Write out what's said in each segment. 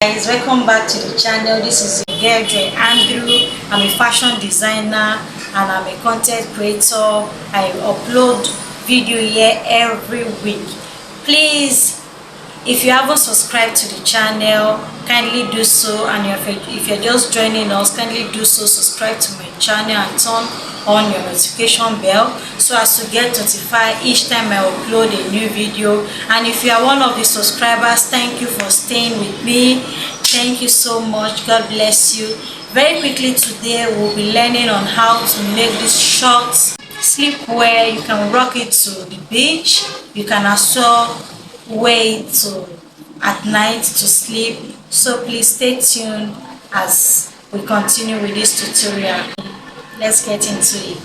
Guys, welcome back to the channel. This is your girl Joy Andrew. I'm a fashion designer and I'm a content creator. I upload video here every week. Please, if you haven't subscribed to the channel, kindly do so, and if you're just joining us, kindly do so. Subscribe to my channel and turn on your notification bell so as to get notified each time I upload a new video. And if you are one of the subscribers, thank you for staying with me. Thank you so much. God bless you. Very quickly today we'll be learning on how to make this short sleepwear. You can rock it to the beach. You can also wear it at night to sleep. So please stay tuned as we continue with this tutorial. Let's get into it.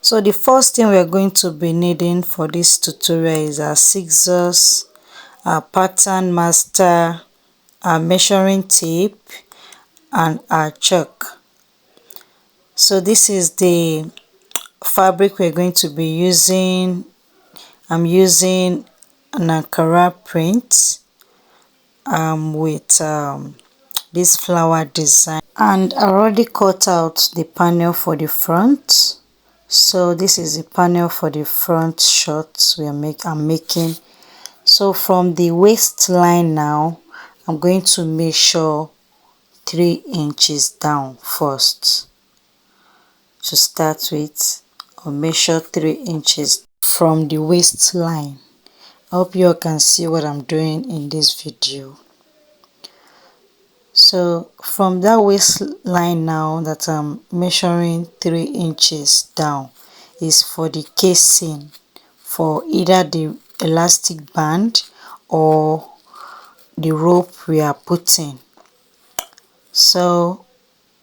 So the first thing we're going to be needing for this tutorial is our scissors, our pattern master, our measuring tape, and our chalk. So this is the fabric we're going to be using. I'm using an Ankara print with this flower design, and I already cut out the panel for the front. So this is the panel for the front shorts I'm making. So from the waistline now, I'm going to measure 3 inches down first. To start with, I'll measure 3 inches from the waistline. I hope you all can see what I'm doing in this video. So from that waistline now that I'm measuring 3 inches down is for the casing, for either the elastic band or the rope we are putting. So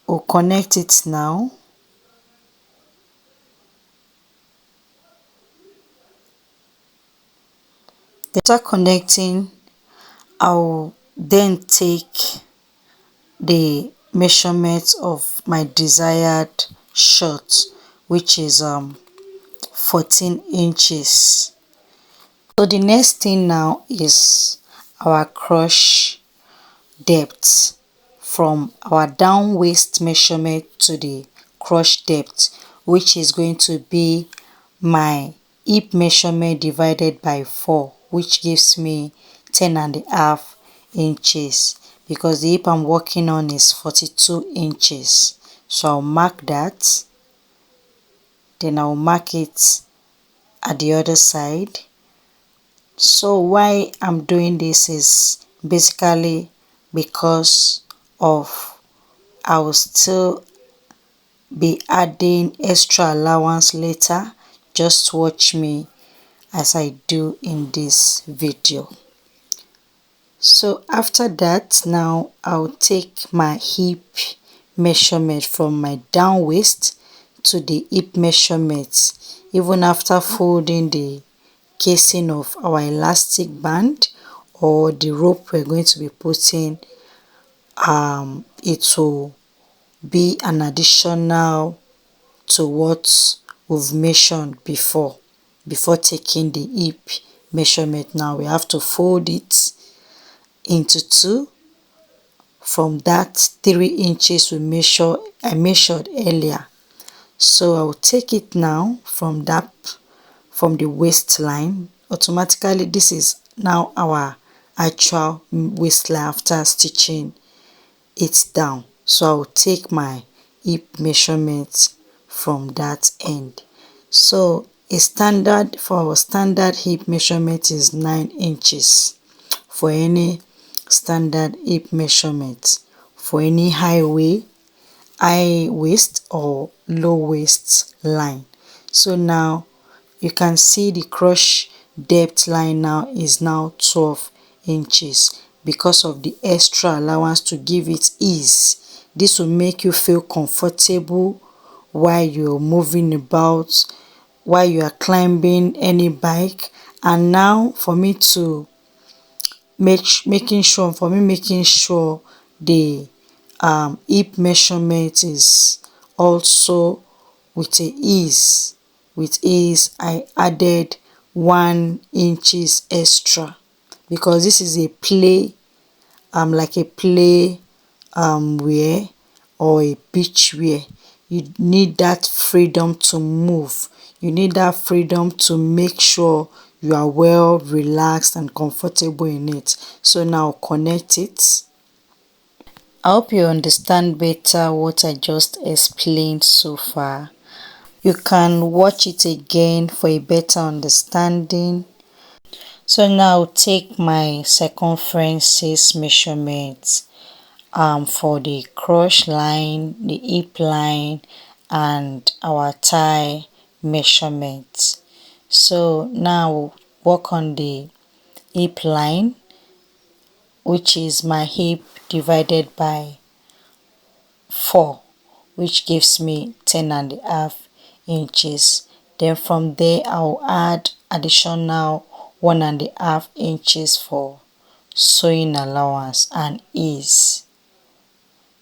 we'll connect it now. After connecting, I'll then take the measurement of my desired short, which is 14 inches. So the next thing now is our crotch depth, from our down waist measurement to the crotch depth, which is going to be my hip measurement divided by 4, which gives me 10.5 inches, because the hip I'm working on is 42 inches. So I'll mark that, then I'll mark it at the other side. So why I'm doing this is basically because of I will still be adding extra allowance later. Just watch me as I do in this video. So after that, now I'll take my hip measurement from my down waist to the hip measurement, even after folding the casing of our elastic band or the rope we're going to be putting. It will be an additional to what we've measured before taking the hip measurement. Now we have to fold it into 2 from that 3 inches I measured earlier. So I'll take it now from the waistline. Automatically this is now our actual waistline after stitching it down. So I'll take my hip measurement from that end. So our standard hip measurement is 9 inches for any standard hip measurement, for any high waist or low waist line. So now you can see the crotch depth line now is now 12 inches because of the extra allowance to give it ease. This will make you feel comfortable while you're moving about, while you are climbing any bike. And now for me making sure the hip measurement is also with ease I added 1 inches extra, because this is a play like a play wear or a beach wear. You need that freedom to move. You need that freedom to make sure you are well relaxed and comfortable in it. So now connect it. I hope you understand better what I just explained so far. You can watch it again for a better understanding. So now take my circumferences measurements for the crush line, the hip line, and our thigh measurements. So now work on the hip line, which is my hip divided by 4, which gives me 10.5 inches. Then from there I'll add additional 1.5 inches for sewing allowance and ease.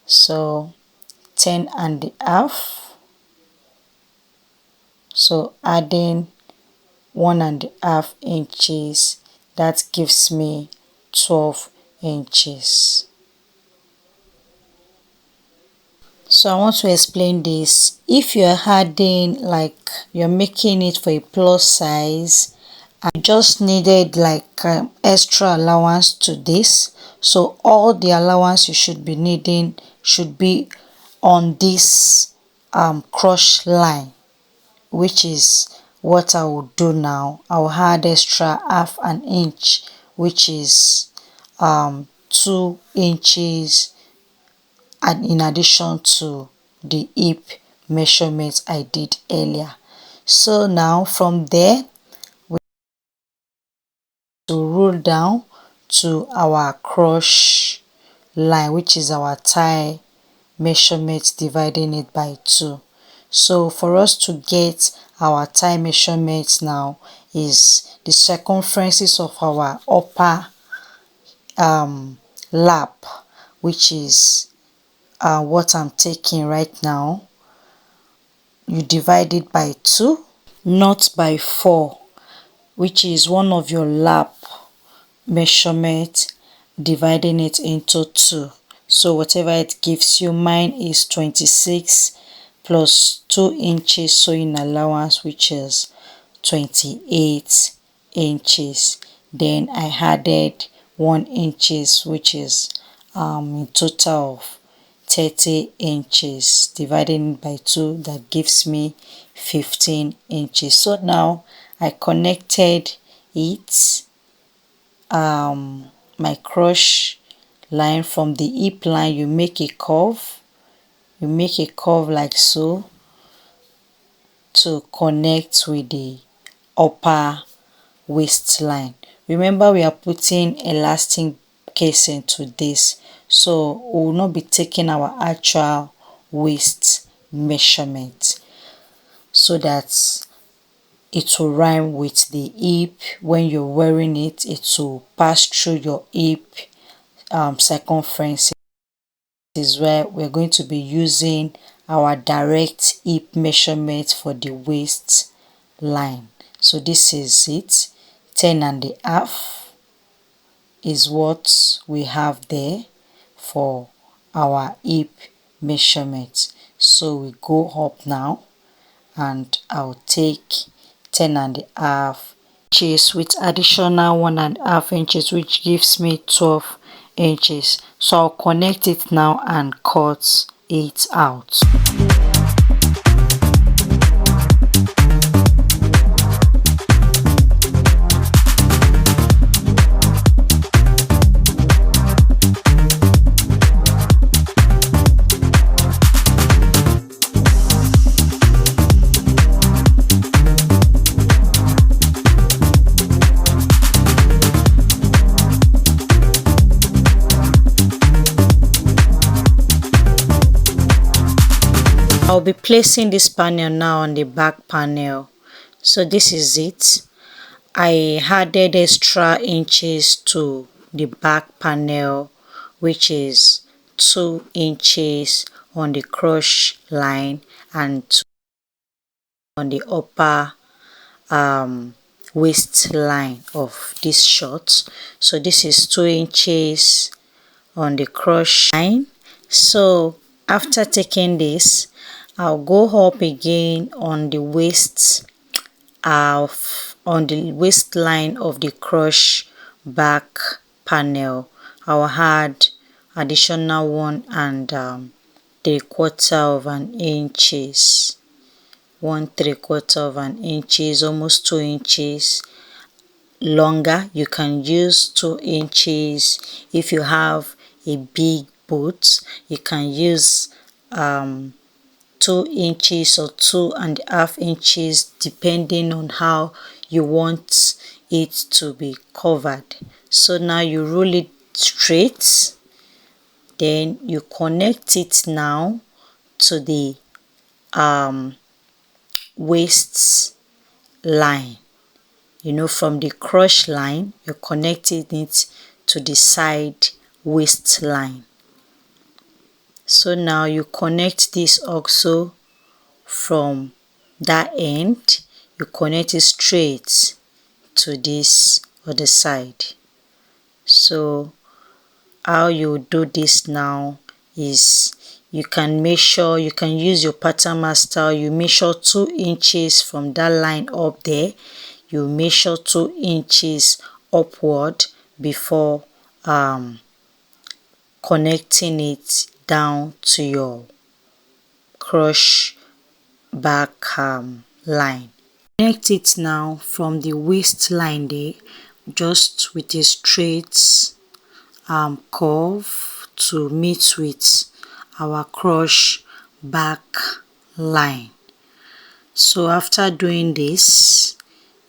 So 10.5, so adding 1.5 inches, that gives me 12 inches. So I want to explain this. If you're adding, like you're making it for a plus size, I just needed like extra allowance to this, so all the allowance you should be needing should be on this crush line, which is what I will do now. I will add extra half an inch, which is 2 inches, and in addition to the hip measurement I did earlier. So now from there we to roll down to our crush line, which is our thigh measurement, dividing it by 2. So for us to get our thigh measurements now is the circumferences of our upper lap, which is what I'm taking right now. You divide it by 2, not by 4, which is one of your lap measurement, dividing it into 2. So whatever it gives you, mine is 26 plus 2 inches sewing allowance, which is 28 inches. Then I added 1 inches, which is in total of 30 inches, dividing by 2, that gives me 15 inches. So now I connected it, my crush line. From the hip line you make a curve, like so, to connect with the upper waistline. Remember, we are putting elastic casing to this, so we will not be taking our actual waist measurement, so that it will rhyme with the hip. When you're wearing it, it will pass through your hip circumference. Is where we're going to be using our direct hip measurement for the waist line. So this is it. 10.5 is what we have there for our hip measurement. So we go up now, and I'll take 10.5 inches with additional 1.5 inches, which gives me 12 inches. So I'll connect it now and cut it out. I'll be placing this panel now on the back panel. So this is it. I added extra inches to the back panel, which is 2 inches on the cross line and on the upper waistline of this short. So this is 2 inches on the cross line. So after taking this, I'll go up again on the waistline of the cross back panel. I'll add additional 1¾ inches, 1¾ inches, almost 2 inches longer. You can use 2 inches if you have a big boot. You can use 2 inches or 2½ inches depending on how you want it to be covered. So now you roll it straight, then you connect it now to the waist line. From the cross line, you're connecting it to the side waistline. So now you connect this also from that end, you connect it straight to this other side. So how you do this now is you can measure, you can use your pattern master. You measure 2 inches from that line up there. You measure 2 inches upward before connecting it down to your cross back line. Connect it now from the waistline there, just with a straight curve to meet with our cross back line. So after doing this,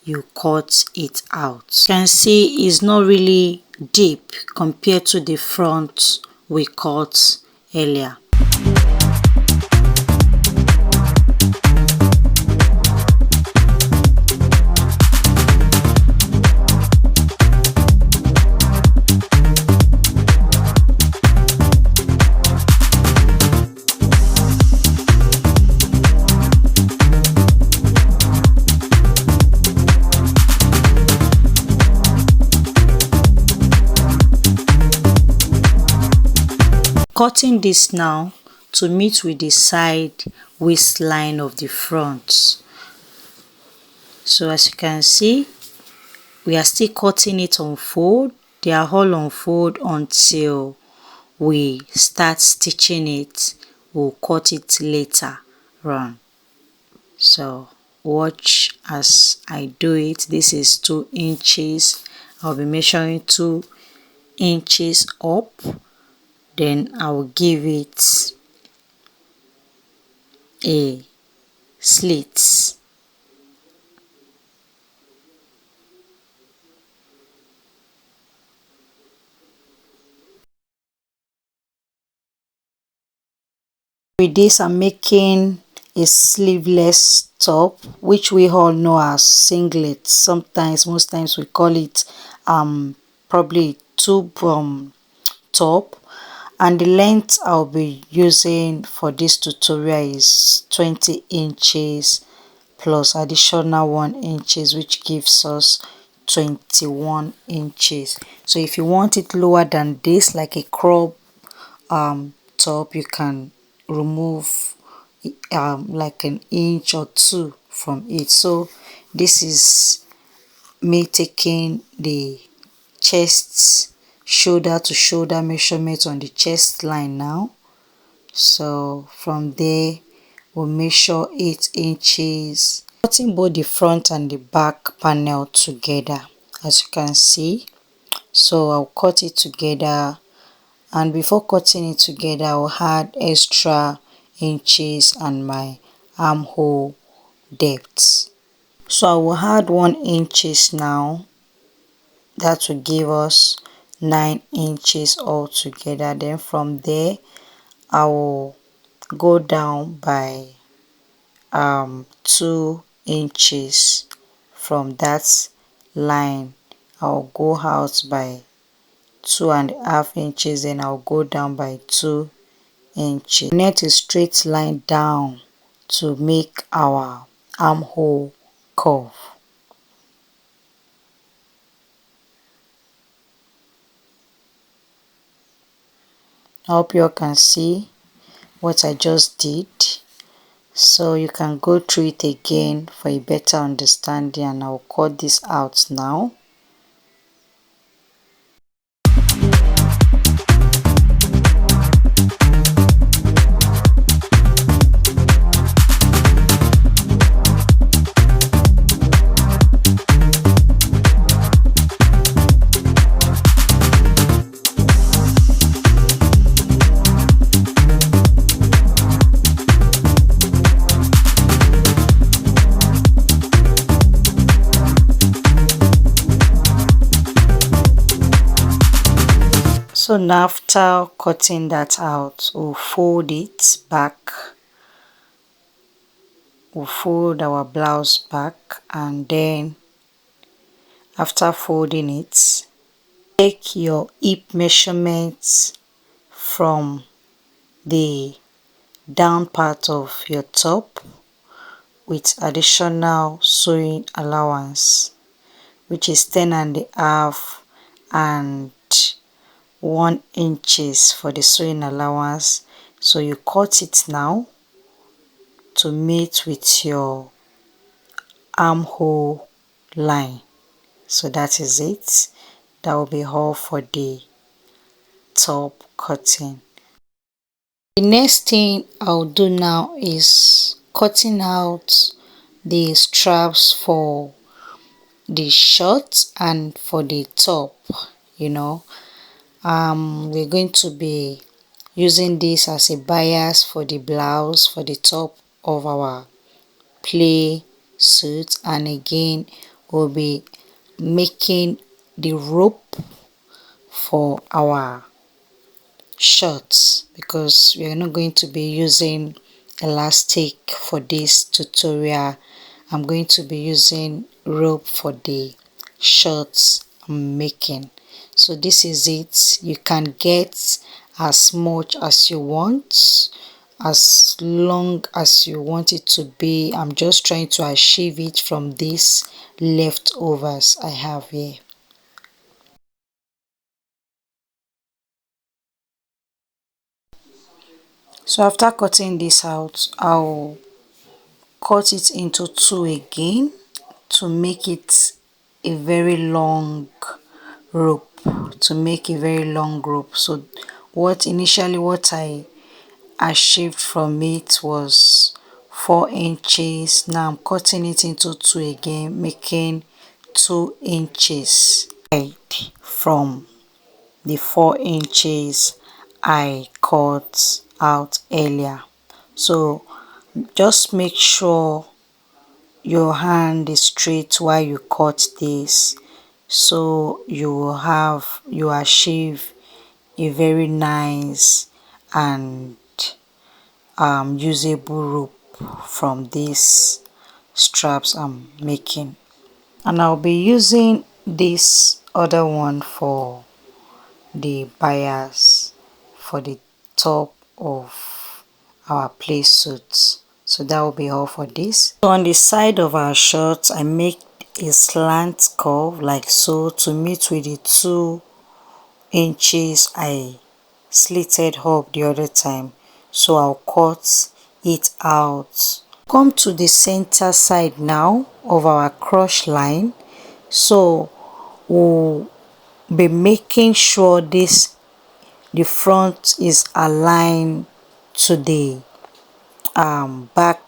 you cut it out. You can see it's not really deep compared to the front we cut earlier. Cutting this now to meet with the side waistline of the front. So as you can see, we are still cutting it on fold. They are all on fold until we start stitching it. We'll cut it later on. So watch as I do it. This is 2 inches. I'll be measuring 2 inches up. Then I will give it a slit. With this, I'm making a sleeveless top, which we all know as singlet. Most times we call it probably tube top. And the length I'll be using for this tutorial is 20 inches plus additional 1 inches, which gives us 21 inches. So if you want it lower than this, like a crop top, you can remove like an inch or 2 from it. So this is me taking the chest shoulder to shoulder measurement on the chest line now. So from there we'll measure 8 inches, cutting both the front and the back panel together, as you can see. So I'll cut it together, and before cutting it together I'll add extra inches and my armhole depth. So I will add 1 inches now. That will give us 9 inches altogether. Then from there I will go down by 2 inches from that line. I'll go out by 2.5 inches, then I'll go down by 2 inches. Connect a straight line down to make our armhole curve. I hope you all can see what I just did, so you can go through it again for a better understanding, and I'll cut this out now. So now after cutting that out, we'll fold it back. We'll fold our blouse back, and then after folding it, take your hip measurements from the down part of your top with additional sewing allowance, which is 10.5 and 1 inches for the sewing allowance. So you cut it now to meet with your armhole line. So that is it. That will be all for the top cutting. The next thing I'll do now is cutting out the straps for the shirt and for the top. We're going to be using this as a bias for the blouse, for the top of our play suit, and again we'll be making the rope for our shorts, because we are not going to be using elastic for this tutorial. I'm going to be using rope for the shorts I'm making. So this is it. You can get as much as you want, as long as you want it to be. I'm just trying to achieve it from these leftovers I have here. So after cutting this out, I'll cut it into two again to make it a very long rope, So what I achieved from it was 4 inches. Now I'm cutting it into two again, making 2 inches from the 4 inches I cut out earlier. So just make sure your hand is straight while you cut this, so you achieve a very nice and usable rope from these straps I'm making. And I'll be using this other one for the bias for the top of our play suits. So that will be all for this. So on the side of our shorts, I make a slant curve like so to meet with the 2 inches I slitted up the other time. So I'll cut it out. Come to the center side now of our cross line. So we'll be making sure the front is aligned to the back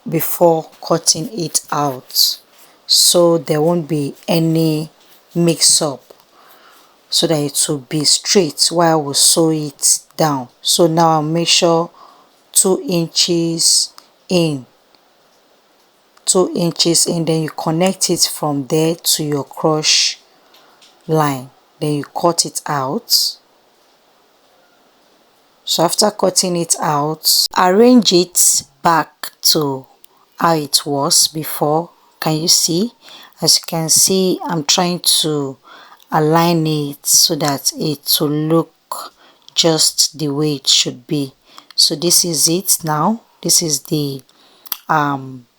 before cutting it out, so there won't be any mix-up, so that it will be straight while we sew it down. So now I'll make sure 2 inches in, 2 inches in, then you connect it from there to your cross line, then you cut it out. So after cutting it out, arrange it back to how it was before. Can you see? As you can see, I'm trying to align it so that it will look just the way it should be. So this is it now. This is the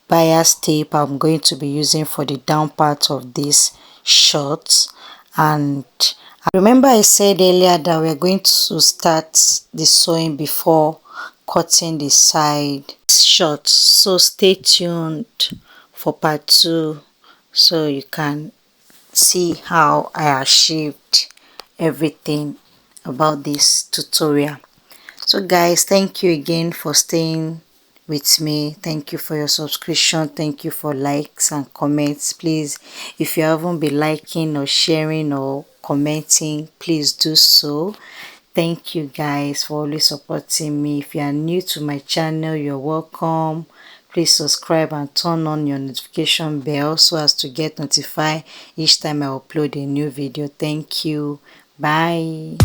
bias tape I'm going to be using for the down part of this short. And remember I said earlier that we're going to start the sewing before cutting the side short, so stay tuned for part 2 so you can see how I achieved everything about this tutorial. So guys, thank you again for staying with me. Thank you for your subscription. Thank you for likes and comments. Please, if you haven't been liking or sharing or commenting, please do so. Thank you guys for always supporting me. If you are new to my channel, you're welcome. Please subscribe and turn on your notification bell so as to get notified each time I upload a new video. Thank you. Bye.